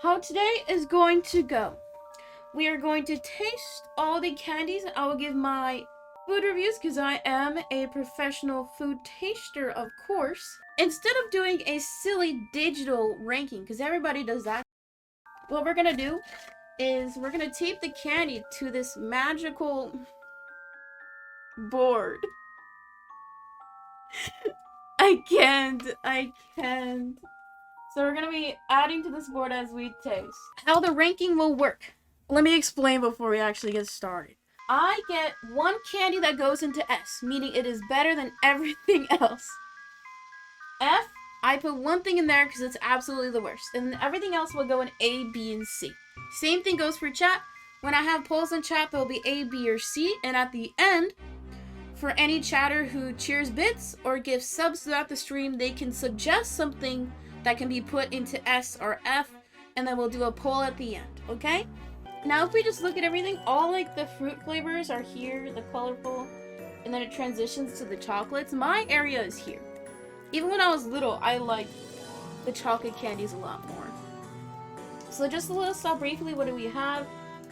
how today is going to go. We are going to taste all the candies. I will give my food reviews because I am a professional food taster, of course. Instead of doing a silly digital ranking, because everybody does that, what we're gonna do is we're gonna tape the candy to this magical board. I can't. So we're gonna be adding to this board as we taste. How the ranking will work. Let me explain before we actually get started. I get one candy that goes into S, meaning it is better than everything else. F, I put one thing in there because it's absolutely the worst. And everything else will go in A, B, and C. Same thing goes for chat. When I have polls in chat, there'll be A, B, or C. And at the end, for any chatter who cheers bits or gives subs throughout the stream, they can suggest something that can be put into S or F, and then we'll do a poll at the end, okay? Now if we just look at everything, all like the fruit flavors are here, the colorful, and then it transitions to the chocolates. My area is here. Even when I was little, I liked the chocolate candies a lot more. So just a little stop briefly, what do we have?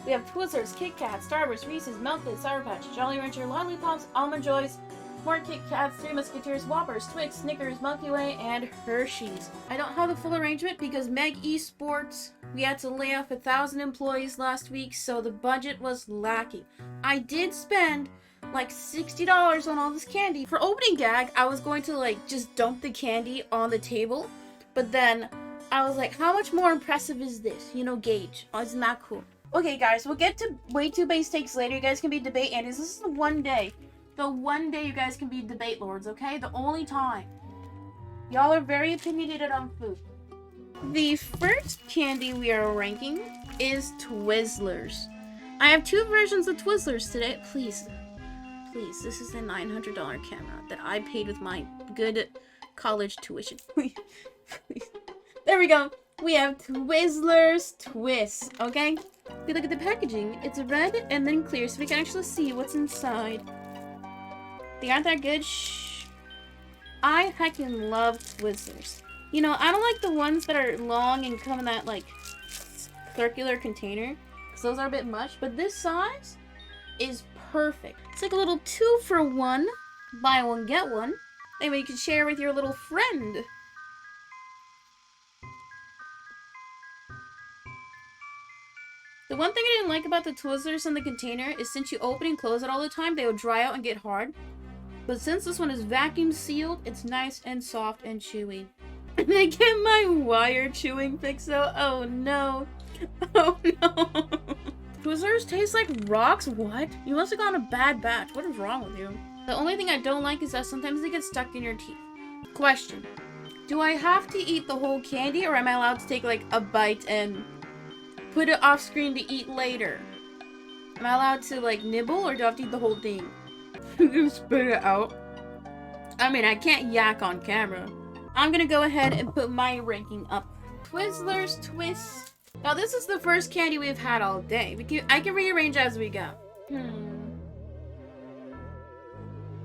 We have Twizzlers, Kit Kat, Starburst, Reese's, Milky Way, Sour Patch, Jolly Rancher, Lollipops, Almond Joys, more Kit Kats, 3 Musketeers, Whoppers, Twix, Snickers, Milky Way, and Hershey's. I don't have the full arrangement because Meg Esports, we had to lay off 1,000 employees last week, so the budget was lacking. I did spend like $60 on all this candy. For opening gag, I was going to like just dump the candy on the table, but then I was like, how much more impressive is this? You know, gauge. Oh, isn't that cool? Okay, guys, we'll get to way too base takes later. You guys can be debate Andes. This is the one day you guys can be debate lords, okay? The only time. Y'all are very opinionated on food. The first candy we are ranking is Twizzlers. I have 2 versions of Twizzlers today. Please, this is a $900 camera that I paid with my good college tuition. Please. There we go. We have Twizzlers Twist, okay? If you look at the packaging, it's red and then clear, so we can actually see what's inside. They aren't that good. Shh. I heckin' love Twizzlers. You know, I don't like the ones that are long and come in that, like, circular container, because those are a bit much, but this size is perfect. It's like a little 2 for 1, buy one, get one. Anyway, you can share with your little friend. The one thing I didn't like about the Twizzlers in the container is since you open and close it all the time, they would dry out and get hard. But since this one is vacuum sealed, it's nice and soft and chewy. And I get my wire chewing fix though. Oh no. Oh no. Twizzlers taste like rocks? What? You must have gotten a bad batch. What is wrong with you? The only thing I don't like is that sometimes they get stuck in your teeth. Question. Do I have to eat the whole candy or am I allowed to take like a bite and put it off screen to eat later? Am I allowed to like nibble or do I have to eat the whole thing? You spit it out. I mean, I can't yak on camera. I'm gonna go ahead and put my ranking up. Twizzlers Twist. Now this is the first candy we've had all day. I can rearrange as we go.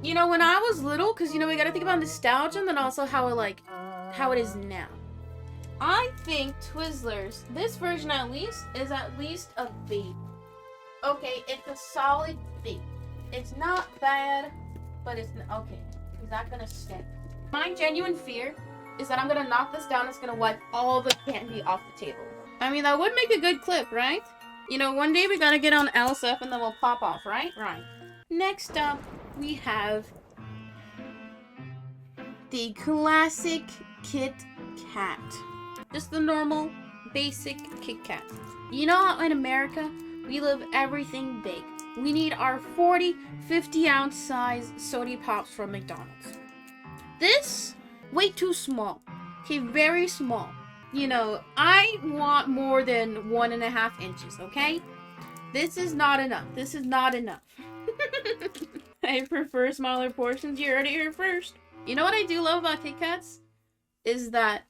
You know, when I was little, because you know we gotta think about nostalgia and then also how it is now. I think Twizzlers, this version at least, is at least a B. Okay, it's a solid B. It's not bad, but it's okay. Is that gonna stick? My genuine fear is that I'm gonna knock this down. It's gonna wipe all the candy off the table. I mean, that would make a good clip, right? You know, one day we gotta get on LSF and then we'll pop off, right? Right. Next up, we have the classic Kit Kat. Just the normal, basic Kit Kat. You know how in America, we love everything baked. We need our 40, 50 ounce size soda pops from McDonald's. This, way too small. Okay, very small. You know, I want more than 1.5 inches, okay? This is not enough. This is not enough. I prefer smaller portions. You heard it here first. You know what I do love about Kit Kats? Is that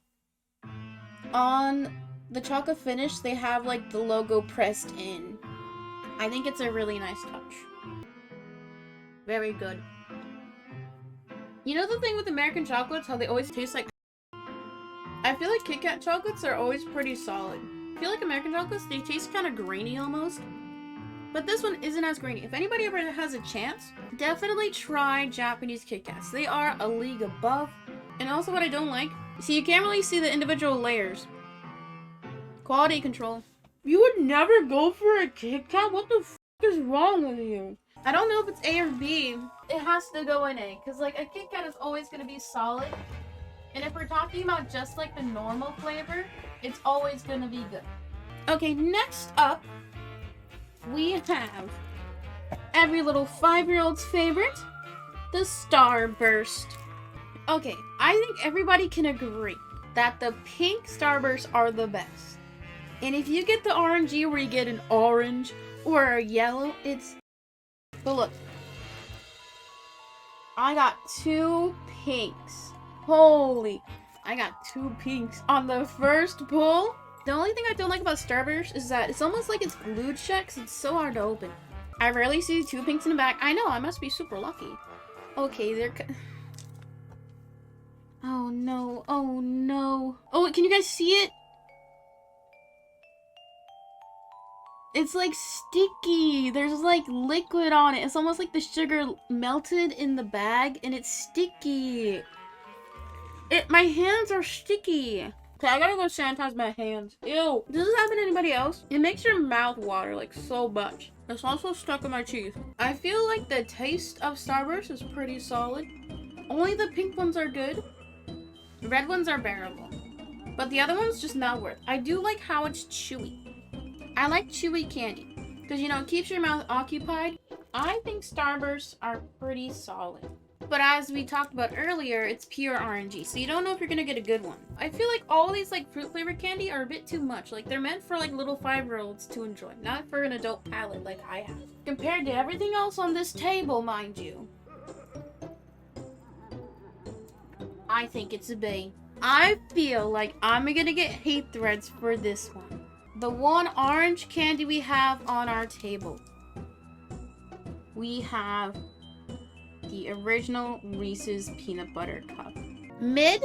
on the chocolate finish, they have like the logo pressed in. I think it's a really nice touch. Very good. You know the thing with American chocolates, how they always taste like... I feel like Kit Kat chocolates are always pretty solid. feel like American chocolates, they taste kind of grainy almost. But this one isn't as grainy. If anybody ever has a chance, definitely try Japanese Kit Kats. They are a league above. And also what I don't like, see, you can't really see the individual layers. Quality control. You would never go for a Kit Kat? What the f is wrong with you? I don't know if it's A or B. It has to go in A, because like a Kit Kat is always going to be solid. And if we're talking about just like the normal flavor, it's always going to be good. Okay, next up, we have every little 5-year-old's favorite, the Starburst. Okay, I think everybody can agree that the pink Starbursts are the best. And if you get the orangey where you get an orange or a yellow, it's... But look, I got 2 pinks. Holy, I got 2 pinks on the first pull. The only thing I don't like about Starburst is that it's almost like it's glued shut because it's so hard to open. I rarely see 2 pinks in the back. I know, I must be super lucky. Okay, they're... Oh no, oh no. Oh, can you guys see it? It's like sticky. There's like liquid on it. It's almost like the sugar melted in the bag and it's sticky. My hands are sticky. Okay, I gotta go sanitize my hands. Ew. Does this happen to anybody else? It makes your mouth water like so much. It's also stuck in my teeth. I feel like the taste of Starburst is pretty solid. Only the pink ones are good. The red ones are bearable. But the other one's just not worth. I do like how it's chewy. I like chewy candy. Because, you know, it keeps your mouth occupied. I think Starbursts are pretty solid. But as we talked about earlier, it's pure RNG, so you don't know if you're gonna get a good one. I feel like all these like fruit flavored candy are a bit too much. Like they're meant for like little 5-year-olds to enjoy, not for an adult palate like I have. Compared to everything else on this table, mind you. I think it's a B. I feel like I'm gonna get hate threads for this one. The one orange candy we have on our table. We have the original Reese's Peanut Butter Cup. Mid?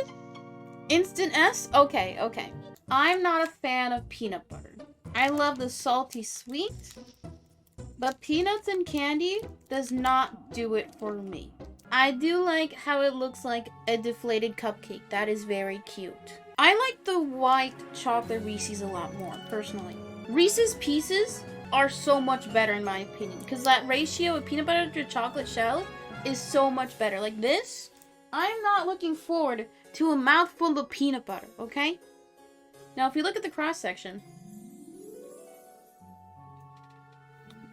Instant S? Okay, okay. I'm not a fan of peanut butter. I love the salty sweet, but peanuts and candy does not do it for me. I do like how it looks like a deflated cupcake. That is very cute. I like the white chocolate Reese's a lot more, personally. Reese's Pieces are so much better in my opinion, because that ratio of peanut butter to chocolate shell is so much better. Like this, I'm not looking forward to a mouthful of peanut butter, okay? Now, if you look at the cross section,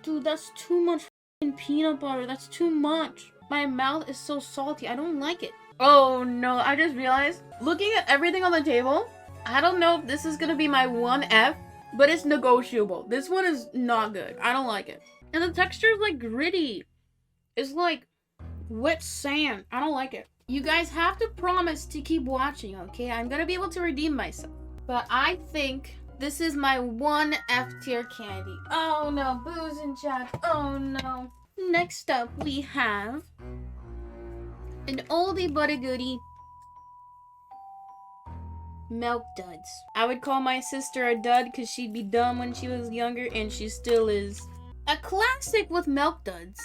dude, that's too much peanut butter. That's too much. My mouth is so salty. I don't like it. Oh no, I just realized, looking at everything on the table, I don't know if this is gonna be my 1F, but it's negotiable. This one is not good. I don't like it. And the texture is like gritty. It's like wet sand. I don't like it. You guys have to promise to keep watching, okay? I'm gonna be able to redeem myself. But I think this is my 1 F tier candy. Oh no, booze in chat. Oh no. Next up, we have an oldie but a goodie. Milk Duds. I would call my sister a dud because she'd be dumb when she was younger, and she still is. A classic with Milk Duds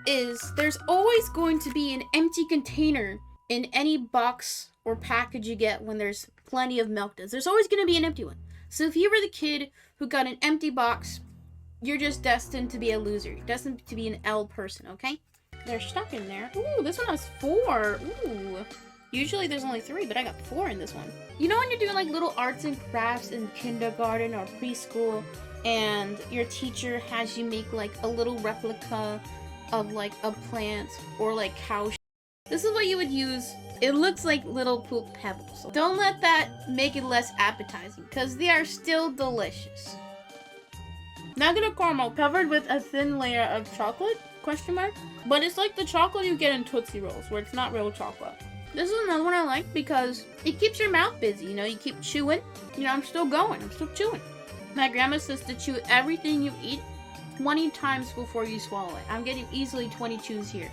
is there's always going to be an empty container in any box or package you get when there's plenty of Milk Duds. There's always going to be an empty one. So if you were the kid who got an empty box, you're just destined to be a loser. You're destined to be an L person, okay? They're stuck in there. Ooh, this one has 4. Ooh. Usually there's only 3, but I got 4 in this one. You know when you're doing like little arts and crafts in kindergarten or preschool, and your teacher has you make like a little replica of like a plant or like cow shit? This is what you would use. It looks like little poop pebbles. Don't let that make it less appetizing, because they are still delicious. Nugget caramel covered with a thin layer of chocolate? Question mark? But it's like the chocolate you get in Tootsie Rolls, where it's not real chocolate. This is another one I like because it keeps your mouth busy, you know? You keep chewing. You know, I'm still going. I'm still chewing. My grandma says to chew everything you eat 20 times before you swallow it. I'm getting easily 20 chews here.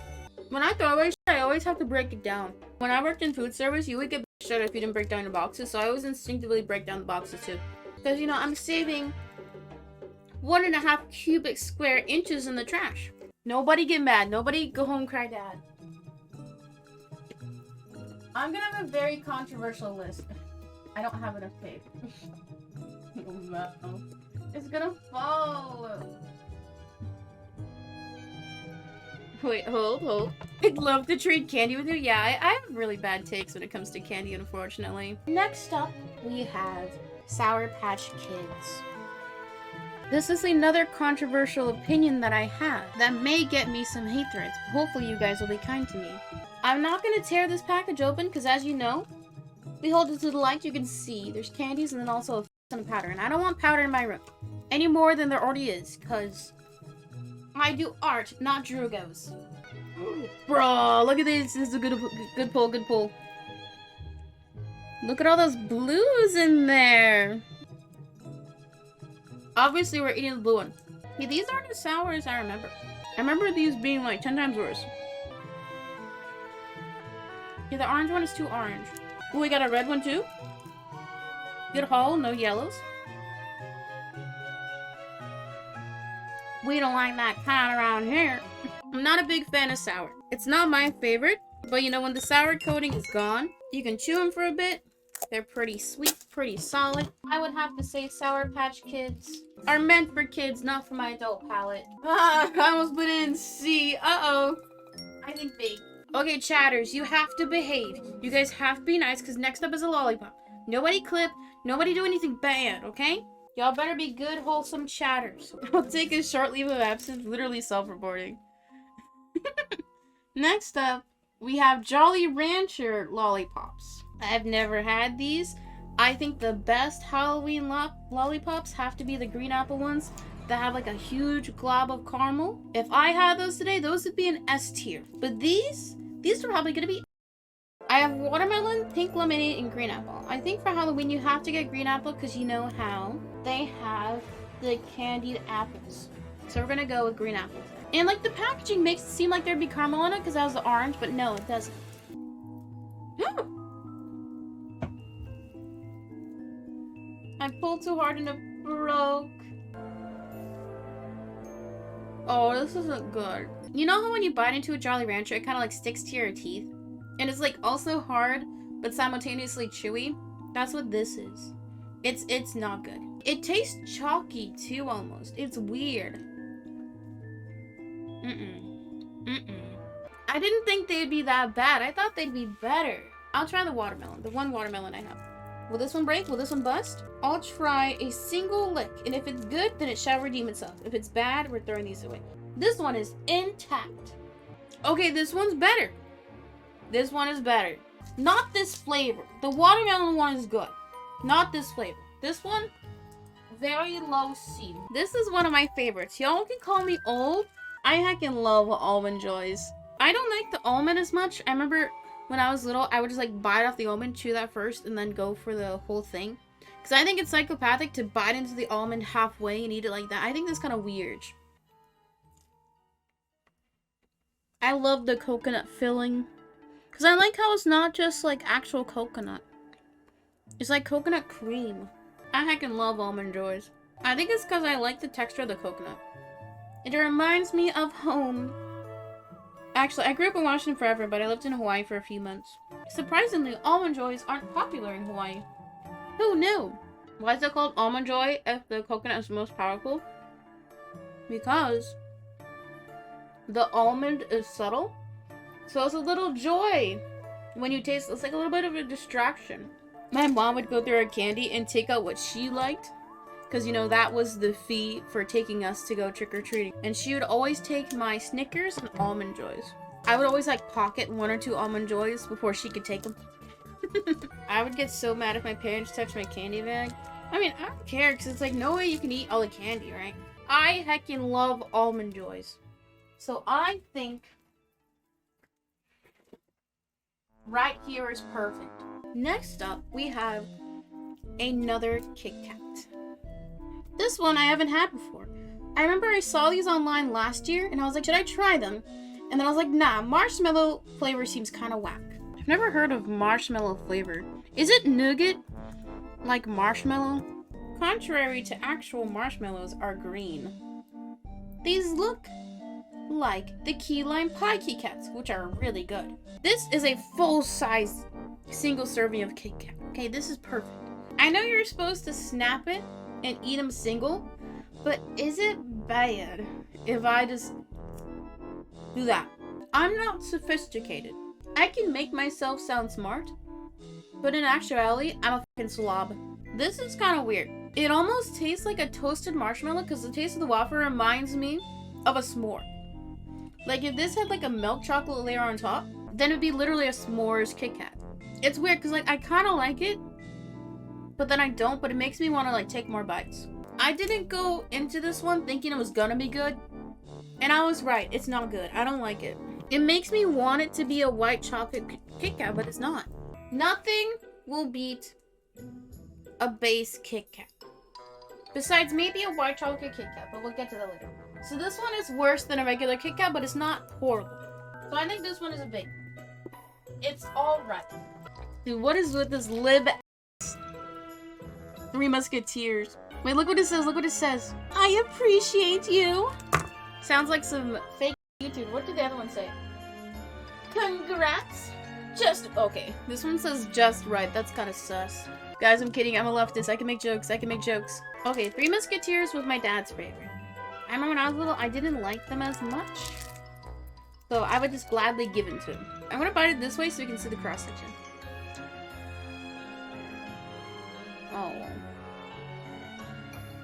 When I throw away shit, I always have to break it down. When I worked in food service, you would get shit if you didn't break down the boxes, so I always instinctively break down the boxes too. Because, you know, I'm saving 1.5 cubic square inches in the trash. Nobody get mad. Nobody go home cry dad. I'm gonna have a very controversial list. I don't have enough tape. Oh no. It's gonna fall. Wait, hold. I'd love to trade candy with you. Yeah, I have really bad takes when it comes to candy, unfortunately. Next up, we have Sour Patch Kids. This is another controversial opinion that I have that may get me some hate threads. Hopefully you guys will be kind to me. I'm not going to tear this package open because, as you know, we hold it to the light, you can see there's candies and then also a ton of powder. And I don't want powder in my room any more than there already is because I do art, not Drugos. Bro, look at this. This is a good pull. Look at all those blues in there. Obviously, we're eating the blue one. Yeah, these aren't as sour as I remember. I remember these being like 10 times worse. Yeah, the orange one is too orange. Oh, we got a red one too. Good haul, no yellows. We don't like that kind around here. I'm not a big fan of sour. It's not my favorite, but you know, when the sour coating is gone, you can chew them for a bit. They're pretty sweet, pretty solid. I would have to say Sour Patch Kids are meant for kids, not for my adult palate. Ah, I almost put it in C. Uh-oh. I think B. Okay, chatters, you have to behave. You guys have to be nice, because next up is a lollipop. Nobody clip, nobody do anything bad, okay? Y'all better be good, wholesome chatters. I'll take a short leave of absence, literally self-reporting. Next up, we have Jolly Rancher Lollipops. I've never had these. I think the best Halloween lollipops have to be the green apple ones that have like a huge glob of caramel. If I had those today, those would be an S tier. But these are probably gonna be... I have watermelon, pink lemonade, and green apple. I think for Halloween you have to get green apple because you know how they have the candied apples. So we're gonna go with green apple. And like the packaging makes it seem like there'd be caramel on it because that was the orange, but no, it doesn't. I pulled too hard and it broke. Oh, this isn't good. You know how when you bite into a Jolly Rancher, it kind of like sticks to your teeth? And it's like also hard, but simultaneously chewy? That's what this is. It's not good. It tastes chalky too, almost. It's weird. I didn't think they'd be that bad. I thought they'd be better. I'll try the watermelon. The one watermelon I have. Will this one break? Will this one bust? I'll try a single lick. And if it's good, then it shall redeem itself. If it's bad, we're throwing these away. This one is intact. Okay, this one's better. This one is better. Not this flavor. The watermelon one is good. Not this flavor. This one, very low C. This is one of my favorites. Y'all can call me old. I heckin' love Almond Joys. I don't like the almond as much. I remember when I was little, I would just like bite off the almond, chew that first, and then go for the whole thing. Because I think it's psychopathic to bite into the almond halfway and eat it like that. I think that's kind of weird. I love the coconut filling. Because I like how it's not just like actual coconut. It's like coconut cream. I heckin' love Almond Joys. I think it's because I like the texture of the coconut. It reminds me of home. Actually, I grew up in Washington forever, but I lived in Hawaii for a few months. Surprisingly, Almond Joys aren't popular in Hawaii. Who knew? Why is it called Almond Joy if the coconut is most powerful? Because the almond is subtle. So it's a little joy when you taste. It's like a little bit of a distraction. My mom would go through her candy and take out what she liked. Because, you know, that was the fee for taking us to go trick-or-treating. And she would always take my Snickers and Almond Joys. I would always, like, pocket 1 or 2 Almond Joys before she could take them. I would get so mad if my parents touched my candy bag. I mean, I don't care, because it's like, no way you can eat all the candy, right? I heckin' love Almond Joys. So I think right here is perfect. Next up, we have another Kit Kat. This one I haven't had before. I remember I saw these online last year, and I was like, should I try them? And then I was like, nah, marshmallow flavor seems kind of whack. I've never heard of marshmallow flavor. Is it nougat? Like marshmallow? contrary to actual marshmallows, are green. These look like the key lime pie Kit Kats, which are really good. This is a full-size single serving of Kit Kat. Okay, this is perfect. I know you're supposed to snap it and eat them single, but is it bad if I just do that? I'm not sophisticated. I can make myself sound smart, but in actuality, I'm a fucking slob. This is kind of weird. It almost tastes like a toasted marshmallow because the taste of the wafer reminds me of a s'more. Like if this had like a milk chocolate layer on top, then it'd be literally a s'mores Kit Kat. It's weird because like I kind of like it, but then I don't, but it makes me want to like take more bites. I didn't go into this one thinking it was gonna be good, and I was right. It's not good. I don't like it. It makes me want it to be a white chocolate Kit Kat, but it's not. Nothing will beat a base Kit Kat. Besides maybe a white chocolate Kit Kat, but we'll get to that later. So this one is worse than a regular Kit Kat, but it's not horrible. So I think this one is a big. It's alright. Dude, what is with this lib ass? Three Musketeers. Wait, look what it says. Look what it says. I appreciate you. Sounds like some fake YouTube. What did the other one say? Congrats. Just okay. This one says just right. That's kind of sus. Guys, I'm kidding. I'm a leftist. I can make jokes. I can make jokes. Okay, Three Musketeers was my dad's favorite. I remember when I was little, I didn't like them as much. So I would just gladly give them to him. I'm gonna bite it this way so you can see the cross section. Oh.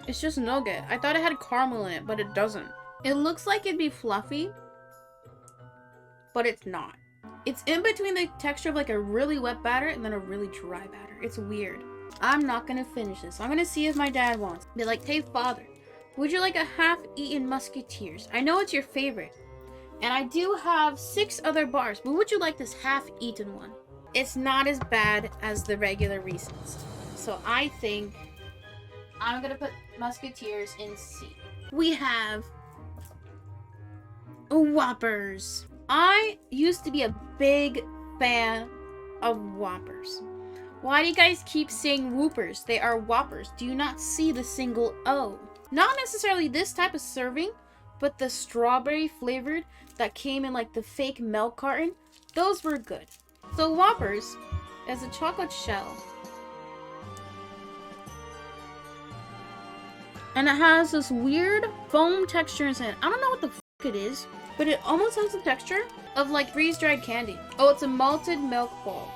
It's just nougat. I thought it had caramel in it, but it doesn't. It looks like it'd be fluffy, but it's not. It's in between the texture of like a really wet batter and then a really dry batter. It's weird. I'm not gonna finish this. I'm gonna see if my dad wants. Be like, hey father, would you like a half-eaten Musketeers? I know it's your favorite. And I do have 6 other bars, but would you like this half-eaten one? It's not as bad as the regular Reese's. So I think I'm gonna put Musketeers in C. We have Whoppers. I used to be a big fan of Whoppers. Why do you guys keep saying Whoppers? They are Whoppers. Do you not see the single O? Not necessarily this type of serving, but the strawberry flavored that came in like the fake milk carton. Those were good. So Whoppers is a chocolate shell. And it has this weird foam texture inside. I don't know what the f it is, but it almost has the texture of like freeze-dried candy. Oh, it's a malted milk ball.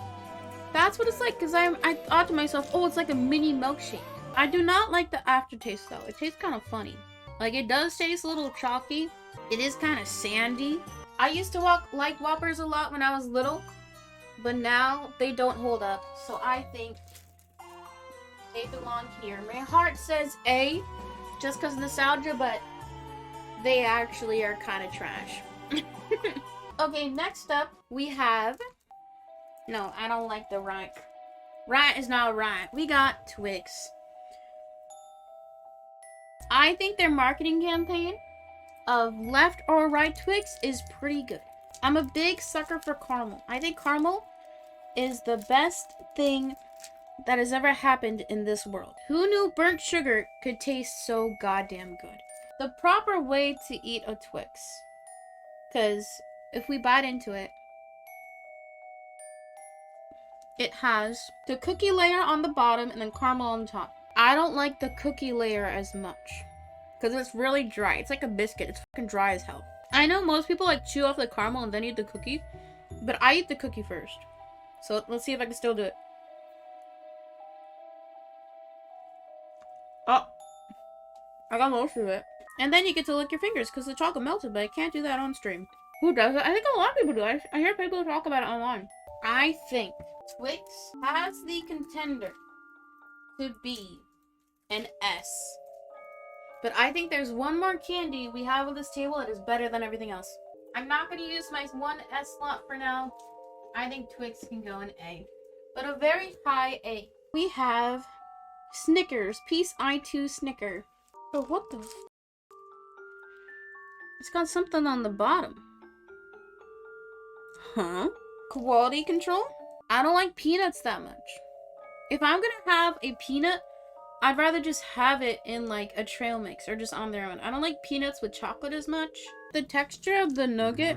That's what it's like, because I thought to myself, oh, it's like a mini milkshake. I do not like the aftertaste though. It tastes kind of funny. Like it does taste a little chalky. It is kind of sandy. I used to like Whoppers a lot when I was little, but now they don't hold up. So I think they belong here. My heart says A, just because of nostalgia, but they actually are kind of trash. Okay, next up we have... No, I don't like the right. Right is not right. We got Twix. I think their marketing campaign of left or right Twix is pretty good. I'm a big sucker for caramel. I think caramel is the best thing that has ever happened in this world. Who knew burnt sugar could taste so goddamn good? The proper way to eat a Twix. Because if we bite into it, it has the cookie layer on the bottom and then caramel on the top. I don't like the cookie layer as much because it's really dry. It's like a biscuit. It's fucking dry as hell. I know most people like chew off the caramel and then eat the cookie, but I eat the cookie first. So let's see if I can still do it. Oh, I got most of it. And then you get to lick your fingers because the chocolate melted, but I can't do that on stream. Who does it? I think a lot of people do. I hear people talk about it online. I think Twix has the contender to be an S. But I think there's one more candy we have on this table that is better than everything else. I'm not going to use my one S slot for now. I think Twix can go in A. But a very high A. We have Snickers. Peacein 2 Snicker. But what the f... It's got something on the bottom. Huh? Quality control? I don't like peanuts that much. If I'm gonna have a peanut, I'd rather just have it in like a trail mix or just on their own. I don't like peanuts with chocolate as much. The texture of the nugget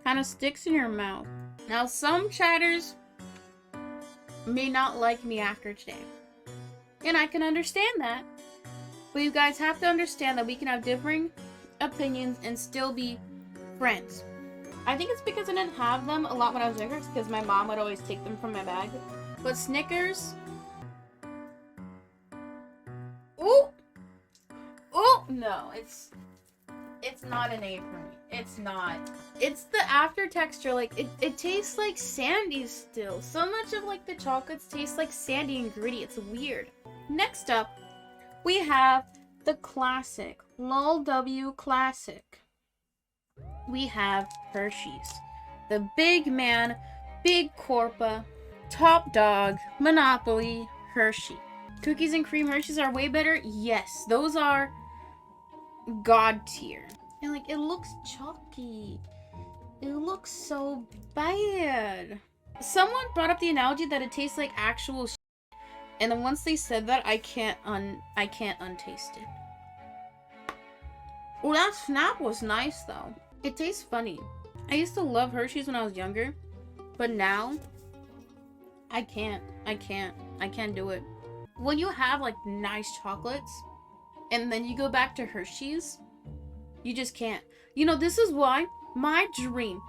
kind of sticks in your mouth. Now, some chatters may not like me after today. And I can understand that. But you guys have to understand that we can have differing opinions and still be friends. I think it's because I didn't have them a lot when I was younger, because my mom would always take them from my bag. But Snickers... Ooh! Ooh! No, it's not an A for me. It's not. It's the after texture, like, it tastes like sandy still. So much of, like, the chocolates taste like sandy and gritty. It's weird. Next up, we have the classic, Lol W Classic. We have Hershey's. The big man, big corpa, top dog, Monopoly, Hershey. Cookies and cream Hershey's are way better? Yes, those are god tier. And like, it looks chalky. It looks so bad. Someone brought up the analogy that it tastes like actual shit. And then once they said that, I can't untaste it. Oh, that snap was nice though. It tastes funny. I used to love Hershey's when I was younger, but now I can't do it. When you have like nice chocolates and then you go back to Hershey's, you just can't. You know, this is why my dream,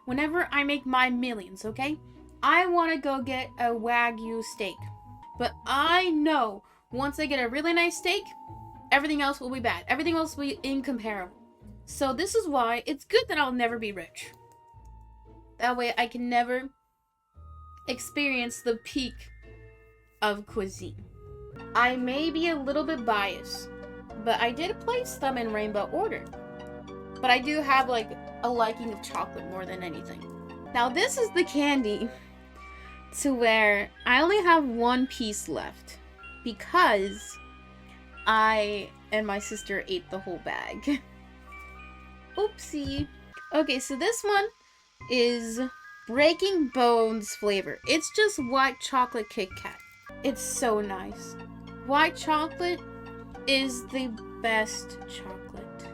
whenever I make my millions, okay? I want to go get a Wagyu steak. But I know once I get a really nice steak, everything else will be bad. Everything else will be incomparable. So this is why it's good that I'll never be rich. That way I can never experience the peak of cuisine. I may be a little bit biased, but I did place them in rainbow order. But I do have like a liking of chocolate more than anything. Now this is the candy to where I only have one piece left because I and my sister ate the whole bag. Oopsie. Okay, so this one is Breaking Bones flavor. It's just white chocolate Kit Kat. It's so nice. White chocolate is the best chocolate.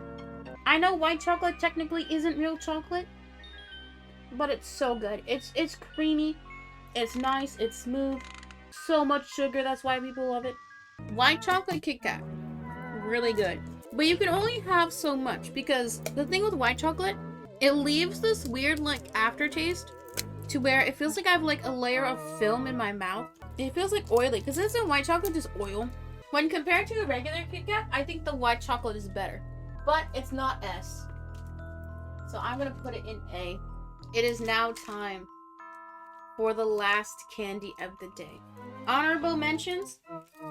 I know white chocolate technically isn't real chocolate, but it's so good. It's creamy, it's nice, it's smooth, so much sugar, that's why people love it. White chocolate Kit Kat, really good. But you can only have so much because the thing with white chocolate, it leaves this weird like aftertaste to where it feels like I have like a layer of film in my mouth. It feels like oily because isn't white chocolate just oil? When compared to a regular Kit Kat, I think the white chocolate is better. But it's not S. So I'm gonna put it in A. It is now time for the last candy of the day. Honorable mentions.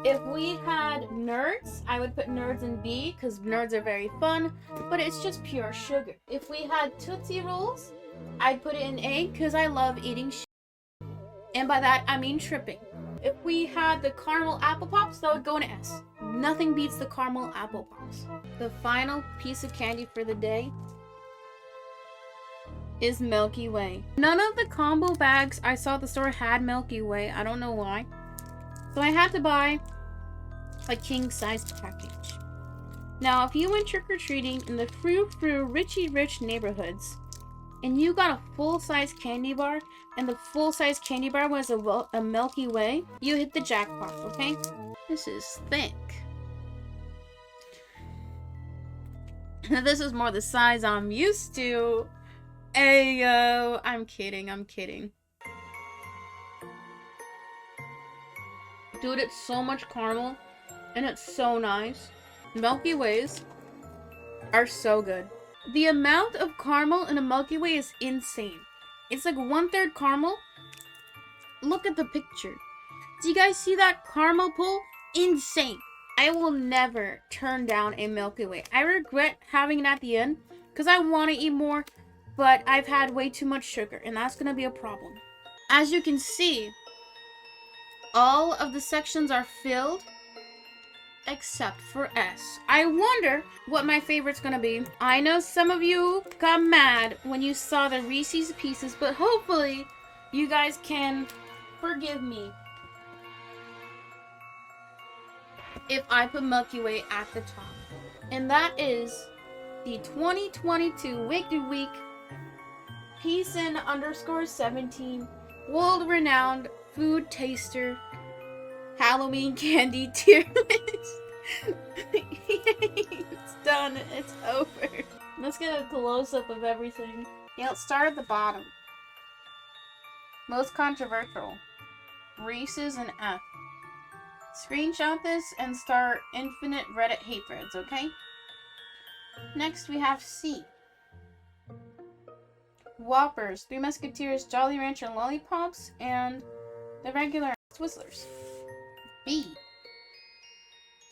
If we had Nerds, I would put Nerds in B because Nerds are very fun, but it's just pure sugar. If we had Tootsie Rolls, I'd put it in A because I love eating shit. And by that, I mean tripping. If we had the caramel apple pops, that would go in S. Nothing beats the caramel apple pops. The final piece of candy for the day is Milky Way. None of the combo bags I saw at the store had Milky Way. I don't know why. So I had to buy a king-size package. Now, if you went trick-or-treating in the frou-frou, richy-rich neighborhoods, and you got a full-size candy bar, and the full-size candy bar was a Milky Way, you hit the jackpot, okay? This is thick. This is more the size I'm used to. Ayo, I'm kidding. Dude, it's so much caramel, and it's so nice. Milky Ways are so good. The amount of caramel in a Milky Way is insane. It's like 1/3 caramel. Look at the picture. Do you guys see that caramel pull? Insane. I will never turn down a Milky Way. I regret having it at the end because I want to eat more, but I've had way too much sugar, and that's going to be a problem. As you can see, all of the sections are filled except for S. I wonder what my favorite's gonna be. I know some of you got mad when you saw the Reese's Pieces, but hopefully you guys can forgive me. if I put Milky Way at the top. And that is the 2022 Week to Week Peacein _17 world-renowned food taster Halloween candy tier list. It's done. It's over. Let's get a close-up of everything. Yeah, let's start at the bottom. Most controversial. Reese's and F. Screenshot this and start infinite Reddit hate threads, okay? Next we have C. Whoppers, Three Musketeers, Jolly Rancher Lollipops, and the regular Twizzlers. B.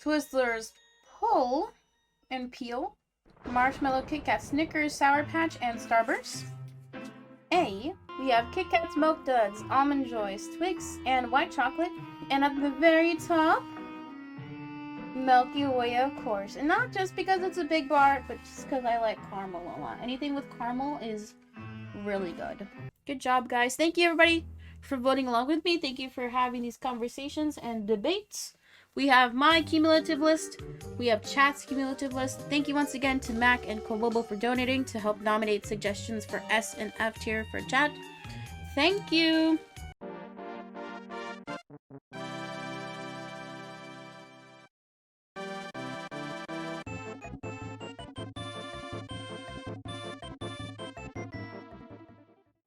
Twizzlers Pull and Peel, Marshmallow Kit Kat, Snickers, Sour Patch, and Starburst. A. We have Kit Kat Smoke Duds, Almond Joy, Twix, and White Chocolate. And at the very top, Milky Way, of course. And not just because it's a big bar, but just because I like caramel a lot. Anything with caramel is really good. Good job, guys. Thank you, everybody, for voting along with me. Thank you for having these conversations and debates. We have my cumulative list. We have chat's cumulative list. Thank you once again to Mac and Kobobo for donating to help nominate suggestions for S and F tier for chat. Thank you.